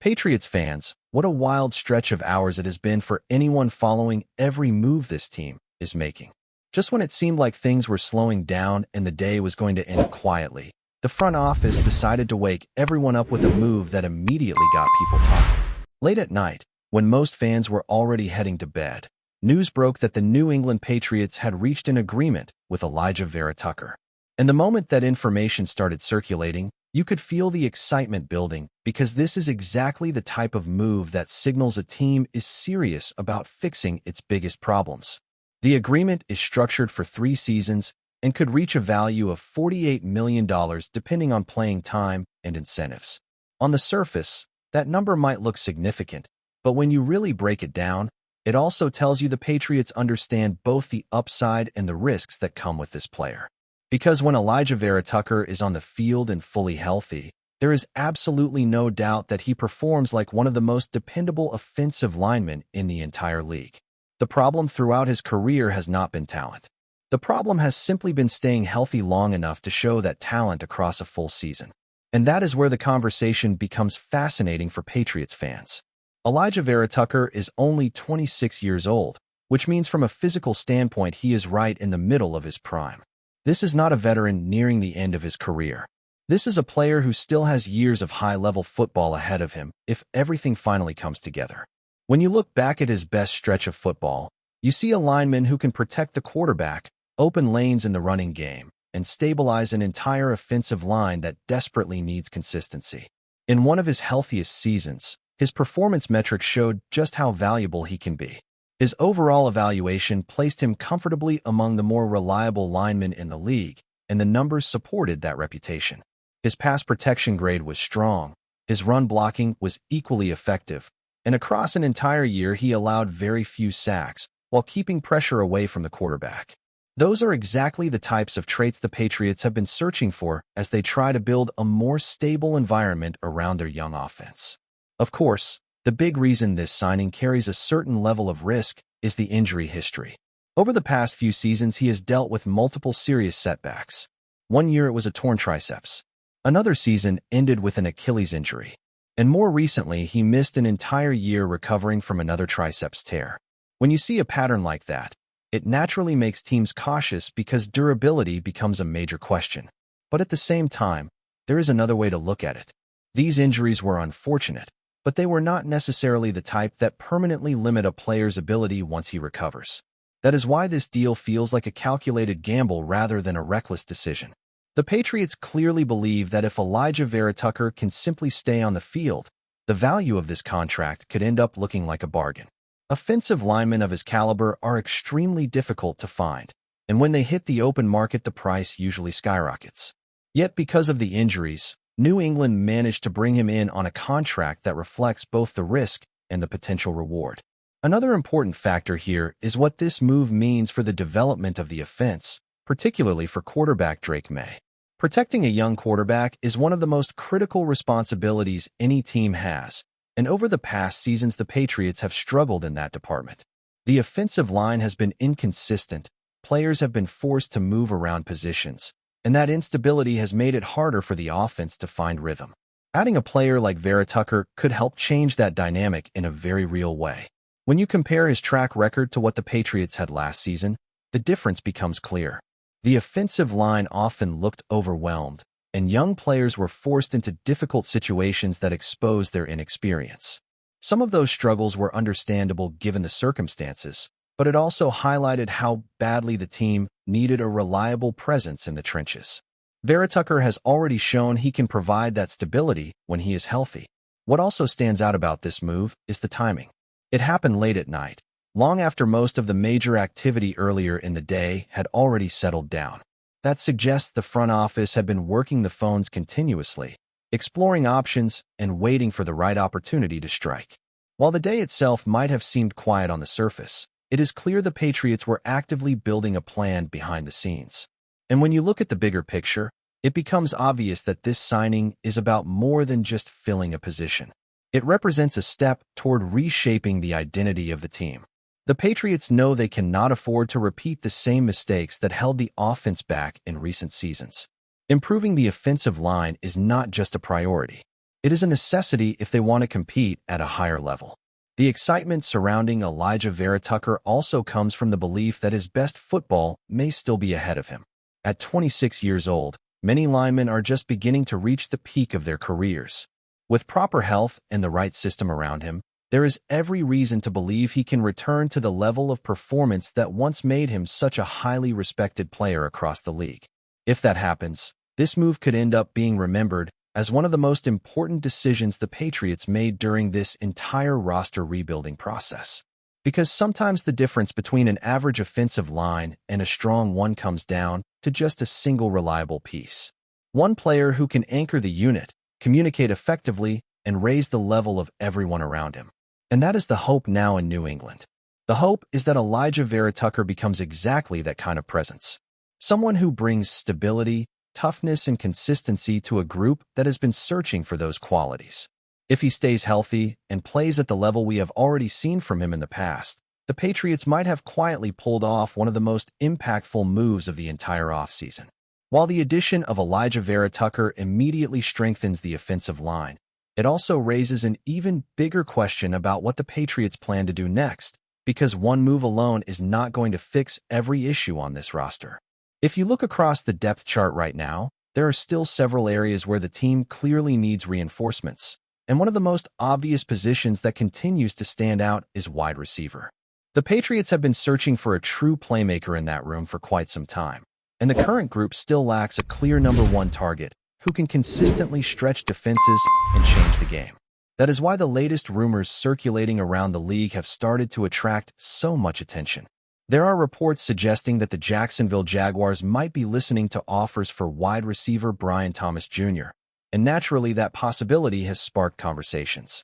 Patriots fans, what a wild stretch of hours it has been for anyone following every move this team is making. Just when it seemed like things were slowing down and the day was going to end quietly, the front office decided to wake everyone up with a move that immediately got people talking. Late at night, when most fans were already heading to bed, news broke that the New England Patriots had reached an agreement with Vera Tucker. And the moment that information started circulating, you could feel the excitement building because this is exactly the type of move that signals a team is serious about fixing its biggest problems. The agreement is structured for 3 seasons and could reach a value of $48 million depending on playing time and incentives. On the surface, that number might look significant, but when you really break it down, it also tells you the Patriots understand both the upside and the risks that come with this player. Because when Vera Tucker is on the field and fully healthy, there is absolutely no doubt that he performs like one of the most dependable offensive linemen in the entire league. The problem throughout his career has not been talent. The problem has simply been staying healthy long enough to show that talent across a full season. And that is where the conversation becomes fascinating for Patriots fans. Vera Tucker is only 26 years old, which means from a physical standpoint he is right in the middle of his prime. This is not a veteran nearing the end of his career. This is a player who still has years of high-level football ahead of him if everything finally comes together. When you look back at his best stretch of football, you see a lineman who can protect the quarterback, open lanes in the running game, and stabilize an entire offensive line that desperately needs consistency. In one of his healthiest seasons, his performance metrics showed just how valuable he can be. His overall evaluation placed him comfortably among the more reliable linemen in the league, and the numbers supported that reputation. His pass protection grade was strong, his run blocking was equally effective, and across an entire year he allowed very few sacks while keeping pressure away from the quarterback. Those are exactly the types of traits the Patriots have been searching for as they try to build a more stable environment around their young offense. Of course, the big reason this signing carries a certain level of risk is the injury history. Over the past few seasons, he has dealt with multiple serious setbacks. One year it was a torn triceps. Another season ended with an Achilles injury. And more recently, he missed an entire year recovering from another triceps tear. When you see a pattern like that, it naturally makes teams cautious because durability becomes a major question. But at the same time, there is another way to look at it. These injuries were unfortunate, but they were not necessarily the type that permanently limit a player's ability once he recovers. That is why this deal feels like a calculated gamble rather than a reckless decision. The Patriots clearly believe that if Vera Tucker can simply stay on the field, the value of this contract could end up looking like a bargain. Offensive linemen of his caliber are extremely difficult to find, and when they hit the open market, the price usually skyrockets. Yet because of the injuries, New England managed to bring him in on a contract that reflects both the risk and the potential reward. Another important factor here is what this move means for the development of the offense, particularly for quarterback Drake May. Protecting a young quarterback is one of the most critical responsibilities any team has, and over the past seasons the Patriots have struggled in that department. The offensive line has been inconsistent, players have been forced to move around positions, and that instability has made it harder for the offense to find rhythm. Adding a player like Vera Tucker could help change that dynamic in a very real way. When you compare his track record to what the Patriots had last season, the difference becomes clear. The offensive line often looked overwhelmed, and young players were forced into difficult situations that exposed their inexperience. Some of those struggles were understandable given the circumstances, but it also highlighted how badly the team needed a reliable presence in the trenches. Vera Tucker has already shown he can provide that stability when he is healthy. What also stands out about this move is the timing. It happened late at night, long after most of the major activity earlier in the day had already settled down. That suggests the front office had been working the phones continuously, exploring options and waiting for the right opportunity to strike. While the day itself might have seemed quiet on the surface, it is clear the Patriots were actively building a plan behind the scenes. And when you look at the bigger picture, it becomes obvious that this signing is about more than just filling a position. It represents a step toward reshaping the identity of the team. The Patriots know they cannot afford to repeat the same mistakes that held the offense back in recent seasons. Improving the offensive line is not just a priority. It is a necessity if they want to compete at a higher level. The excitement surrounding Vera Tucker also comes from the belief that his best football may still be ahead of him. At 26 years old, many linemen are just beginning to reach the peak of their careers. With proper health and the right system around him, there is every reason to believe he can return to the level of performance that once made him such a highly respected player across the league. If that happens, this move could end up being remembered as one of the most important decisions the Patriots made during this entire roster rebuilding process. Because sometimes the difference between an average offensive line and a strong one comes down to just a single reliable piece. One player who can anchor the unit, communicate effectively, and raise the level of everyone around him. And that is the hope now in New England. The hope is that Vera Tucker becomes exactly that kind of presence. Someone who brings stability, toughness, and consistency to a group that has been searching for those qualities. If he stays healthy and plays at the level we have already seen from him in the past, the Patriots might have quietly pulled off one of the most impactful moves of the entire offseason. While the addition of Vera Tucker immediately strengthens the offensive line, it also raises an even bigger question about what the Patriots plan to do next, because one move alone is not going to fix every issue on this roster. If you look across the depth chart right now, there are still several areas where the team clearly needs reinforcements, and one of the most obvious positions that continues to stand out is wide receiver. The Patriots have been searching for a true playmaker in that room for quite some time, and the current group still lacks a clear number one target who can consistently stretch defenses and change the game. That is why the latest rumors circulating around the league have started to attract so much attention. There are reports suggesting that the Jacksonville Jaguars might be listening to offers for wide receiver Brian Thomas Jr., and naturally that possibility has sparked conversations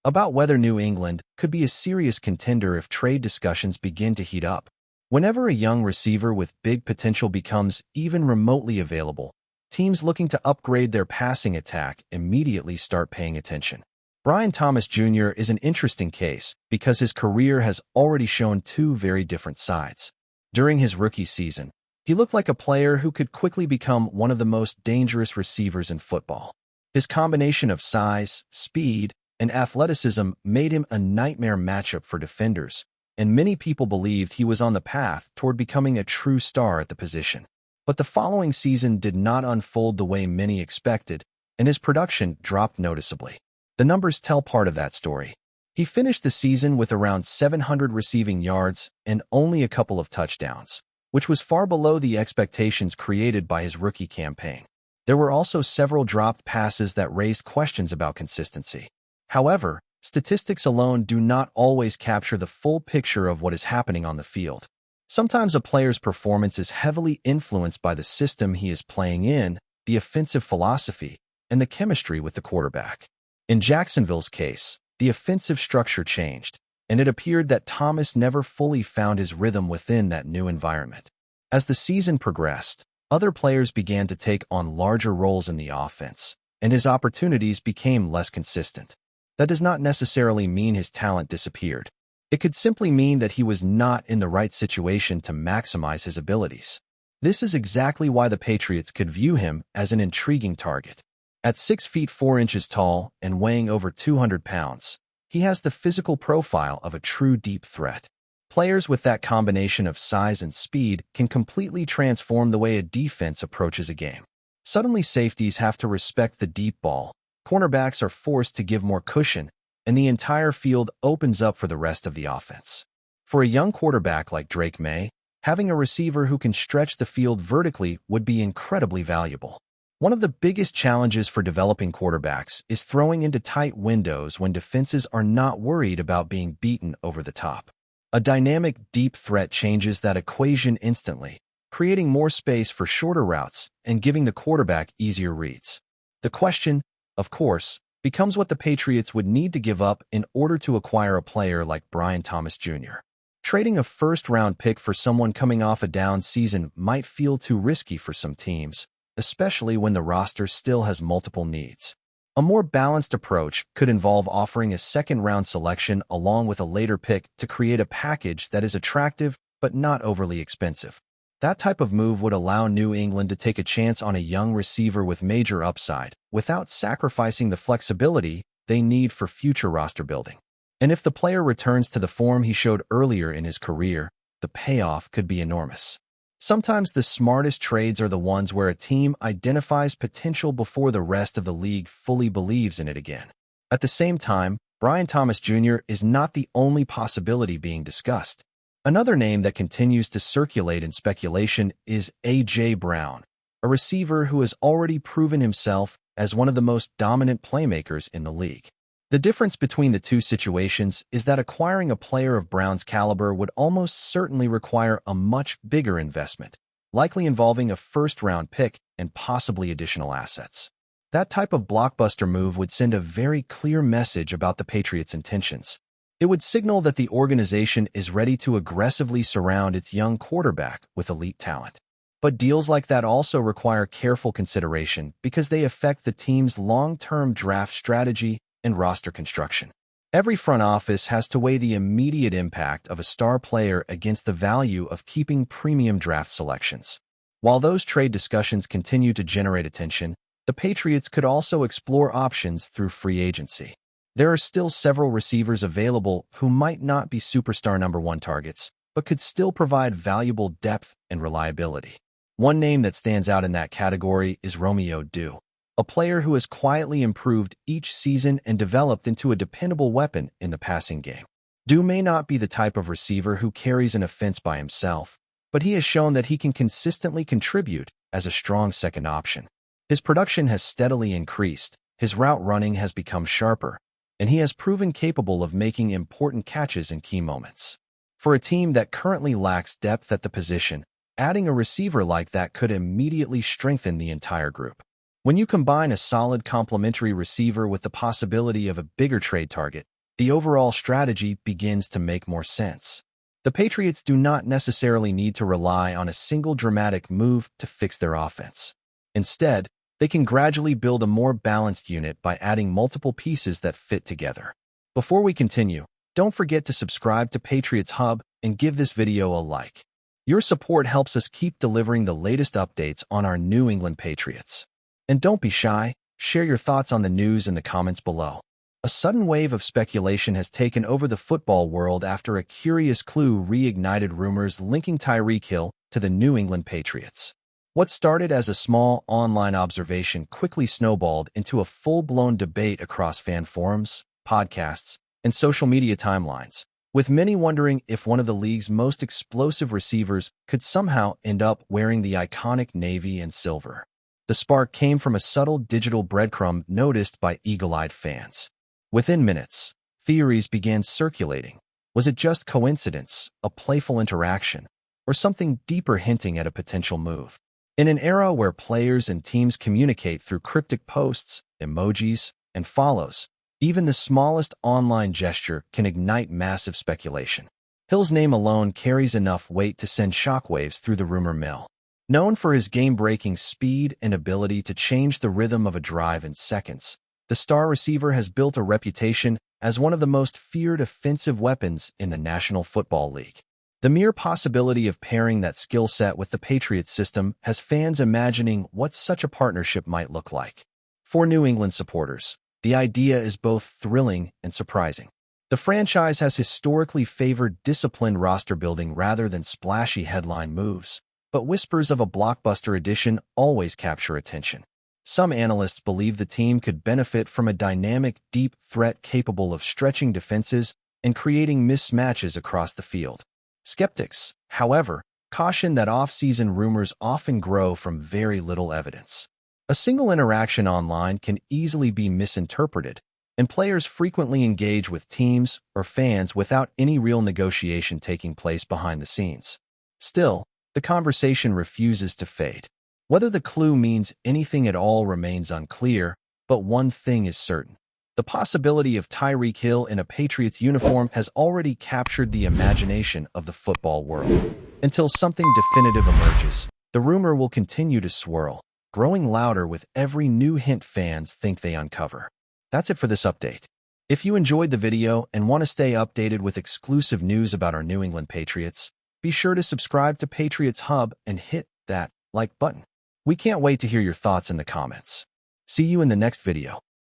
about whether New England could be a serious contender if trade discussions begin to heat up. Whenever a young receiver with big potential becomes even remotely available, teams looking to upgrade their passing attack immediately start paying attention. Brian Thomas Jr. is an interesting case because his career has already shown two very different sides. During his rookie season, he looked like a player who could quickly become one of the most dangerous receivers in football. His combination of size, speed, and athleticism made him a nightmare matchup for defenders, and many people believed he was on the path toward becoming a true star at the position. But the following season did not unfold the way many expected, and his production dropped noticeably. The numbers tell part of that story. He finished the season with around 700 receiving yards and only a couple of touchdowns, which was far below the expectations created by his rookie campaign. There were also several dropped passes that raised questions about consistency. However, statistics alone do not always capture the full picture of what is happening on the field. Sometimes a player's performance is heavily influenced by the system he is playing in, the offensive philosophy, and the chemistry with the quarterback. In Jacksonville's case, the offensive structure changed, and it appeared that Thomas never fully found his rhythm within that new environment. As the season progressed, other players began to take on larger roles in the offense, and his opportunities became less consistent. That does not necessarily mean his talent disappeared. It could simply mean that he was not in the right situation to maximize his abilities. This is exactly why the Patriots could view him as an intriguing target. At 6 feet 4 inches tall and weighing over 200 pounds, he has the physical profile of a true deep threat. Players with that combination of size and speed can completely transform the way a defense approaches a game. Suddenly, safeties have to respect the deep ball, cornerbacks are forced to give more cushion, and the entire field opens up for the rest of the offense. For a young quarterback like Drake May, having a receiver who can stretch the field vertically would be incredibly valuable. One of the biggest challenges for developing quarterbacks is throwing into tight windows when defenses are not worried about being beaten over the top. A dynamic deep threat changes that equation instantly, creating more space for shorter routes and giving the quarterback easier reads. The question, of course, becomes what the Patriots would need to give up in order to acquire a player like Brian Thomas Jr. Trading a first-round pick for someone coming off a down season might feel too risky for some teams, especially when the roster still has multiple needs. A more balanced approach could involve offering a second-round selection along with a later pick to create a package that is attractive but not overly expensive. That type of move would allow New England to take a chance on a young receiver with major upside without sacrificing the flexibility they need for future roster building. And if the player returns to the form he showed earlier in his career, the payoff could be enormous. Sometimes the smartest trades are the ones where a team identifies potential before the rest of the league fully believes in it again. At the same time, Brian Thomas Jr. is not the only possibility being discussed. Another name that continues to circulate in speculation is A.J. Brown, a receiver who has already proven himself as one of the most dominant playmakers in the league. The difference between the two situations is that acquiring a player of Brown's caliber would almost certainly require a much bigger investment, likely involving a first-round pick and possibly additional assets. That type of blockbuster move would send a very clear message about the Patriots' intentions. It would signal that the organization is ready to aggressively surround its young quarterback with elite talent. But deals like that also require careful consideration because they affect the team's long-term draft strategy and roster construction. Every front office has to weigh the immediate impact of a star player against the value of keeping premium draft selections. While those trade discussions continue to generate attention, the Patriots could also explore options through free agency. There are still several receivers available who might not be superstar number one targets, but could still provide valuable depth and reliability. One name that stands out in that category is Romeo Doubs, a player who has quietly improved each season and developed into a dependable weapon in the passing game. Doubs may not be the type of receiver who carries an offense by himself, but he has shown that he can consistently contribute as a strong second option. His production has steadily increased, his route running has become sharper, and he has proven capable of making important catches in key moments. For a team that currently lacks depth at the position, adding a receiver like that could immediately strengthen the entire group. When you combine a solid complementary receiver with the possibility of a bigger trade target, the overall strategy begins to make more sense. The Patriots do not necessarily need to rely on a single dramatic move to fix their offense. Instead, they can gradually build a more balanced unit by adding multiple pieces that fit together. Before we continue, don't forget to subscribe to Patriots Hub and give this video a like. Your support helps us keep delivering the latest updates on our New England Patriots. And don't be shy, share your thoughts on the news in the comments below. A sudden wave of speculation has taken over the football world after a curious clue reignited rumors linking Tyreek Hill to the New England Patriots. What started as a small online observation quickly snowballed into a full-blown debate across fan forums, podcasts, and social media timelines, with many wondering if one of the league's most explosive receivers could somehow end up wearing the iconic navy and silver. The spark came from a subtle digital breadcrumb noticed by eagle-eyed fans. Within minutes, theories began circulating. Was it just coincidence, a playful interaction, or something deeper hinting at a potential move? In an era where players and teams communicate through cryptic posts, emojis, and follows, even the smallest online gesture can ignite massive speculation. Hill's name alone carries enough weight to send shockwaves through the rumor mill. Known for his game-breaking speed and ability to change the rhythm of a drive in seconds, the star receiver has built a reputation as one of the most feared offensive weapons in the National Football League. The mere possibility of pairing that skill set with the Patriots system has fans imagining what such a partnership might look like. For New England supporters, the idea is both thrilling and surprising. The franchise has historically favored disciplined roster building rather than splashy headline moves, but whispers of a blockbuster addition always capture attention. Some analysts believe the team could benefit from a dynamic, deep threat capable of stretching defenses and creating mismatches across the field. Skeptics, however, caution that off-season rumors often grow from very little evidence. A single interaction online can easily be misinterpreted, and players frequently engage with teams or fans without any real negotiation taking place behind the scenes. Still, the conversation refuses to fade. Whether the clue means anything at all remains unclear, but one thing is certain. The possibility of Tyreek Hill in a Patriots uniform has already captured the imagination of the football world. Until something definitive emerges, the rumor will continue to swirl, growing louder with every new hint fans think they uncover. That's it for this update. If you enjoyed the video and want to stay updated with exclusive news about our New England Patriots, Be sure to subscribe to Patriots Hub and hit that like button. We can't wait to hear your thoughts in the comments. See you in the next video.